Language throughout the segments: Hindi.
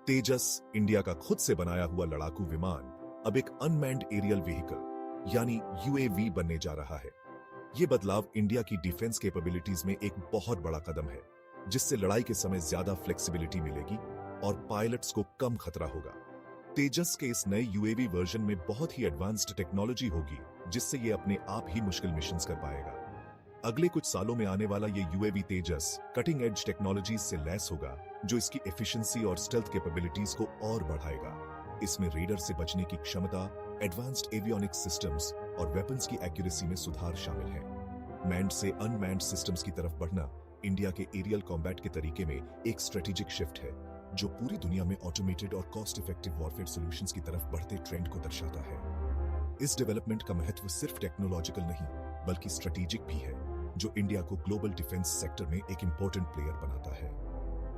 तेजस, इंडिया का खुद से बनाया हुआ लड़ाकू विमान, अब एक अनमैन्ड एरियल व्हीकल यानी यूएवी बनने जा रहा है। ये बदलाव इंडिया की डिफेंस कैपेबिलिटीज में एक बहुत बड़ा कदम है, जिससे लड़ाई के समय ज्यादा फ्लेक्सिबिलिटी मिलेगी और पायलट्स को कम खतरा होगा। तेजस के इस नए यूएवी वर्जन में बहुत ही एडवांस्ड टेक्नोलॉजी होगी, जिससे ये अपने आप ही मुश्किल मिशंस कर पाएगा। अगले कुछ सालों में आने वाला ये यूएवी तेजस कटिंग एज टेक्नोलॉजीज से लैस होगा, जो इसकी एफिशिएंसी और स्टेल्थ कैपेबिलिटीज को और बढ़ाएगा। इसमें रेडर से बचने की क्षमता, एडवांस्ड एवियोनिक्स सिस्टम्स और वेपन्स की एक्यूरेसी में सुधार शामिल है। मैन्ड से अनमैन्ड सिस्टम्स की तरफ बढ़ना इंडिया के एरियल कॉम्बैट के तरीके में एक स्ट्रेटेजिक शिफ्ट है, जो पूरी दुनिया में ऑटोमेटेड और कॉस्ट इफेक्टिव वॉरफेयर सॉल्यूशंस की तरफ बढ़ते ट्रेंड को दर्शाता है। इस डेवलपमेंट का महत्व सिर्फ टेक्नोलॉजिकल नहीं, बल्कि स्ट्रेटेजिक भी है, जो इंडिया को ग्लोबल डिफेंस सेक्टर में एक इंपॉर्टेंट प्लेयर बनाता है।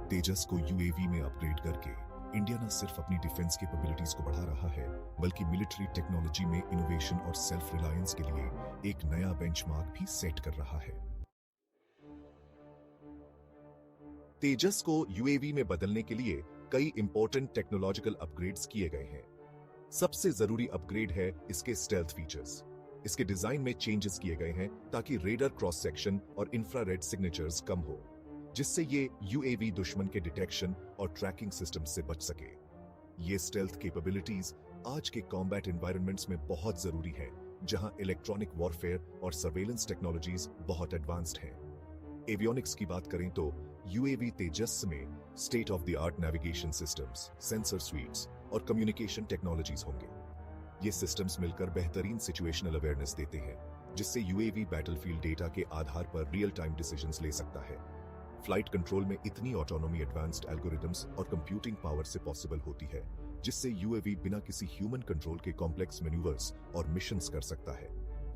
तेजस को यूएवी में अपग्रेड करके इंडिया न सिर्फ अपनी डिफेंस कैपेबिलिटीज को बढ़ा रहा है, बल्कि मिलिट्री टेक्नोलॉजी में इनोवेशन और सेल्फ रिलायंस के लिए एक नया बेंचमार्क भी सेट कर रहा है। तेजस को यूएवी में बदलने के लिए कई इंपॉर्टेंट टेक्नोलॉजिकल अपग्रेड्स किए गए हैं। सबसे जरूरी अपग्रेड है इसके स्टेल्थ फीचर्स। इसके डिजाइन में चेंजेस किए गए हैं ताकि रेडर क्रॉस सेक्शन और इंफ्रारेड सिग्नेचर्स कम हो, जिससे ये यूएवी दुश्मन के डिटेक्शन और ट्रैकिंग सिस्टम से बच सके। ये स्टेल्थ कैपेबिलिटीज आज के कॉम्बैट एनवायरनमेंट्स में बहुत जरूरी है, जहां इलेक्ट्रॉनिक वॉरफेयर और सर्वेलेंस टेक्नोलॉजीज बहुत एडवांस्ड हैं। एवियोनिक्स की बात करें तो यूएवी तेजस में state of the art navigation systems, sensor sweets और कम्युनिकेशन टेक्नोलॉजीज होंगे। ये सिस्टम्स मिलकर बेहतरीन सिचुएशनल अवेयरनेस देते हैं, जिससे यूएवी बैटलफील्ड डेटा के आधार पर रियल टाइम डिसीजंस ले सकता है। फ्लाइट कंट्रोल में इतनी ऑटोनॉमी एडवांस्ड एल्गोरिथम्स और कंप्यूटिंग पावर से पॉसिबल होती है, जिससे यूएवी बिना किसी ह्यूमन कंट्रोल के कॉम्प्लेक्स मैन्यूवर्स और मिशंस कर सकता है।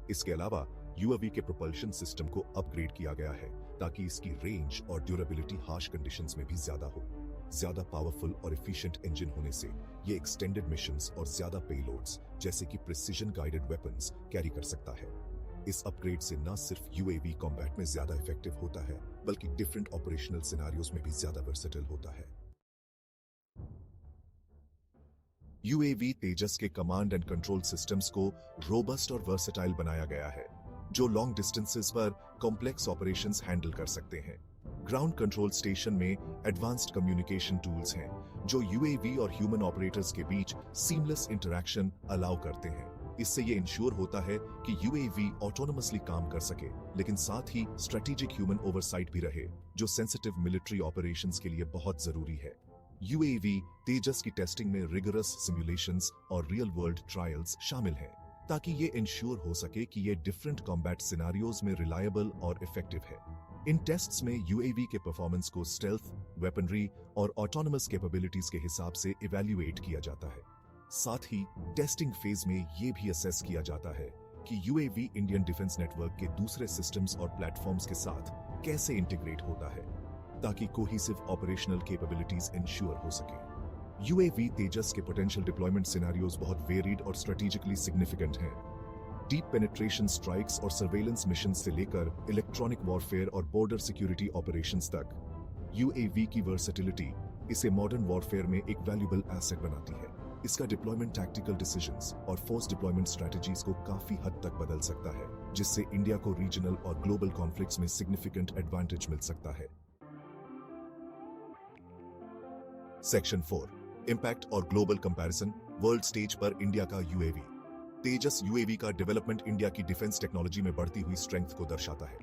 इसके अलावा यूएवी के प्रोपल्शन सिस्टम को अपग्रेड किया गया है ताकि इसकी रेंज और ड्यूरेबिलिटी हार्श कंडीशंस में भी ज्यादा हो। ज्यादा पावरफुल और एफिशिएंट इंजन होने से ये एक्सटेंडेड मिशंस और ज्यादा पेलोड्स जैसे कि प्रिसिजन गाइडेड वेपन्स कैरी कर सकता है। इस अपग्रेड से न सिर्फ यूएवी कॉम्बैट में ज्यादा इफेक्टिव होता है, बल्कि डिफरेंट ऑपरेशनल सिनेरियोज में भी ज्यादा वर्सेटाइल होता है। यूएवी तेजस के कमांड एंड कंट्रोल सिस्टम्स को रोबस्ट और वर्सेटाइल बनाया गया है, जो लॉन्ग डिस्टेंसेस पर कॉम्प्लेक्स ऑपरेशंस हैंडल कर सकते हैं। ग्राउंड कंट्रोल स्टेशन में एडवांस्ड कम्युनिकेशन टूल्स हैं, जो यूएवी और ह्यूमन ऑपरेटर्स के बीच सीमलेस इंटरैक्शन अलाउ करते हैं। इससे ये इंश्योर होता है कि यूएवी ऑटोनोमसली काम कर सके, लेकिन साथ ही स्ट्रेटेजिक ह्यूमन ओवरसाइट भी रहे, जो सेंसिटिव मिलिट्री ऑपरेशंस के लिए बहुत जरूरी है। यूएवी तेजस की टेस्टिंग में रिगरस सिमुलेशंस और रियल वर्ल्ड ट्रायल्स शामिल हैं, ताकि ये इंश्योर हो सके कि ये डिफरेंट कॉम्बैट सिनारियोज में रिलायबल और इफेक्टिव है। इन टेस्ट्स में यूएवी के परफॉर्मेंस को स्टेल्थ, वेपनरी और ऑटोनमस कैपेबिलिटीज के हिसाब से इवैल्यूएट किया जाता है। साथ ही टेस्टिंग फेज में ये भी असेस किया जाता है कि यूएवी इंडियन डिफेंस नेटवर्क के दूसरे सिस्टम्स और प्लेटफॉर्म्स के साथ कैसे इंटीग्रेट होता है, ताकि कोहेसिव ऑपरेशनल कैपेबिलिटीज इंश्योर हो सके। यूएवी तेजस के पोटेंशियल डिप्लॉयमेंट सिनेरियोज बहुत वेरिड और स्ट्रेटेजिकली सिग्निफिकेंट हैं। डीप पेनिट्रेशन स्ट्राइक्स और सर्वेलेंस मिशन से लेकर इलेक्ट्रॉनिक वॉरफेयर और बॉर्डर सिक्योरिटी ऑपरेशंस तक, यूएवी की वर्सेटिलिटी इसे मॉडर्न वॉरफेयर में एक वैल्यूएबल एसेट बनाती है। इसका डिप्लॉयमेंट टैक्टिकल डिसीजंस और फोर्स डिप्लॉयमेंट स्ट्रेटजीज को काफी हद तक बदल सकता है, जिससे इंडिया को रीजनल और ग्लोबल कॉन्फ्लिक्ट्स में सिग्निफिकेंट एडवांटेज मिल सकता है। सेक्शन 4, इंपैक्ट और ग्लोबल कंपैरिजन। वर्ल्ड स्टेज पर इंडिया का यूएवी तेजस यूएवी का डेवलपमेंट इंडिया की डिफेंस टेक्नोलॉजी में बढ़ती हुई स्ट्रेंथ को दर्शाता है।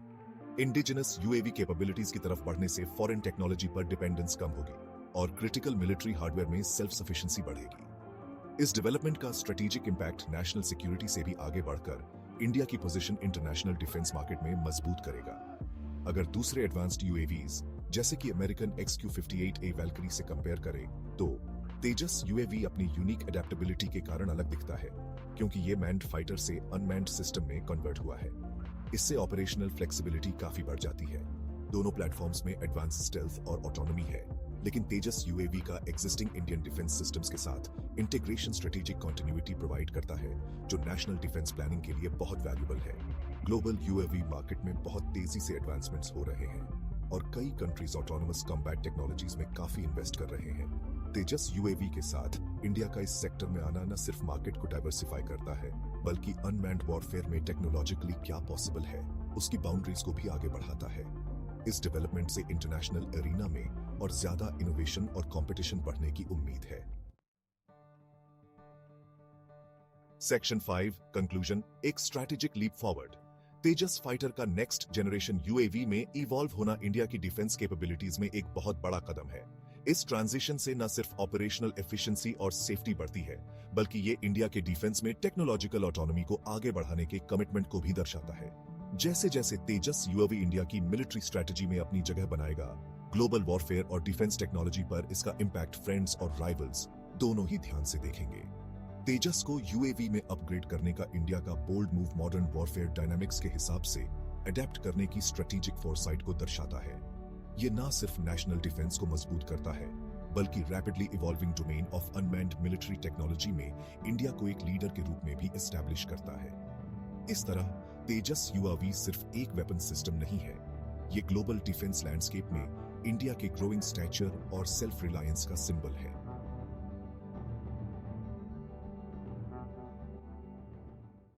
इंडिजिनस यूएवी कैपेबिलिटीज की तरफ बढ़ने से फॉरेन टेक्नोलॉजी पर डिपेंडेंस कम होगी और क्रिटिकल मिलिट्री हार्डवेयर में सेल्फ सफिशिएंसी बढ़ेगी। इस डेवलपमेंट का स्ट्रेटेजिक इंपैक्ट नेशनल सिक्योरिटी से भी आगे बढ़कर इंडिया की पोजीशन इंटरनेशनल डिफेंस मार्केट में मजबूत करेगा। अगर दूसरे एडवांस्ड यूएवीज जैसे कि अमेरिकन XQ-58A वैल्करी से कंपेयर करें, तो तेजस यूएवी अपनी यूनिक एडेप्टेबिलिटी के कारण अलग दिखता है, क्योंकि ये मैन्ड फाइटर से अनमैन्ड सिस्टम में कन्वर्ट हुआ है। इससे ऑपरेशनल फ्लेक्सिबिलिटी काफी बढ़ जाती है। दोनों प्लेटफॉर्म्स में एडवांस स्टेल्थ और ऑटोनॉमी है, लेकिन तेजस यूएवी का एग्जिस्टिंग इंडियन डिफेंस सिस्टम्स के साथ इंटीग्रेशन स्ट्रेटेजिक कंटिन्यूटी प्रोवाइड करता है, जो नेशनल डिफेंस प्लानिंग के लिए बहुत वैल्यूएबल है। ग्लोबल यूएवी मार्केट में बहुत तेजी से एडवांसमेंट्स हो रहे हैं और कई कंट्रीज ऑटोनोमस कॉम्बैट टेक्नोलॉजीज में काफी इन्वेस्ट कर रहे हैं। तेजस यूएवी के साथ इंडिया का इस सेक्टर में आना न सिर्फ मार्केट को डाइवर्सिफाई करता है, बल्कि अनमैन्ड वॉरफेयर में टेक्नोलॉजिकली क्या पॉसिबल है उसकी बाउंड्रीज को भी आगे बढ़ाता है। इस डेवलपमेंट से इंटरनेशनल एरिना में और ज्यादा इनोवेशन और कंपटीशन बढ़ने की उम्मीद है। सेक्शन 5 कंक्लूजन, एक स्ट्रैटेजिक लीप फॉरवर्ड। तेजस फाइटर का नेक्स्ट जनरेशन यूएवी में इवॉल्व होना इंडिया की डिफेंस कैपेबिलिटीज में एक बहुत बड़ा कदम है। इस ट्रांजिशन से न सिर्फ ऑपरेशनल एफिशिएंसी और सेफ्टी बढ़ती है, बल्कि ये इंडिया के डिफेंस में टेक्नोलॉजिकल ऑटोनॉमी को आगे बढ़ाने के कमिटमेंट को भी दर्शाता है। जैसे जैसे तेजस यूएवी इंडिया की मिलिट्री स्ट्रैटेजी में अपनी जगह बनाएगा, ग्लोबल वॉरफेयर और डिफेंस टेक्नोलॉजी पर इसका इंपैक्ट फ्रेंड्स और राइवल्स दोनों ही ध्यान से देखेंगे। तेजस को यूएवी में अपग्रेड करने का इंडिया का bold move modern warfare dynamics के हिसाब से अडेप्ट करने की स्ट्रेटेजिक फोरसाइट को दर्शाता है। ये ना सिर्फ नेशनल डिफेंस को मजबूत करता है, बल्कि rapidly evolving domain of unmanned military technology में इंडिया को एक लीडर के रूप में भी एस्टैब्लिश करता है। इस तरह तेजस यूएवी सिर्फ एक वेपन सिस्टम नहीं है, ये ग्लोबल डिफेंस लैंडस्केप में इंडिया के ग्रोइंग स्टैचर और सेल्फ रिलायंस का सिंबल है।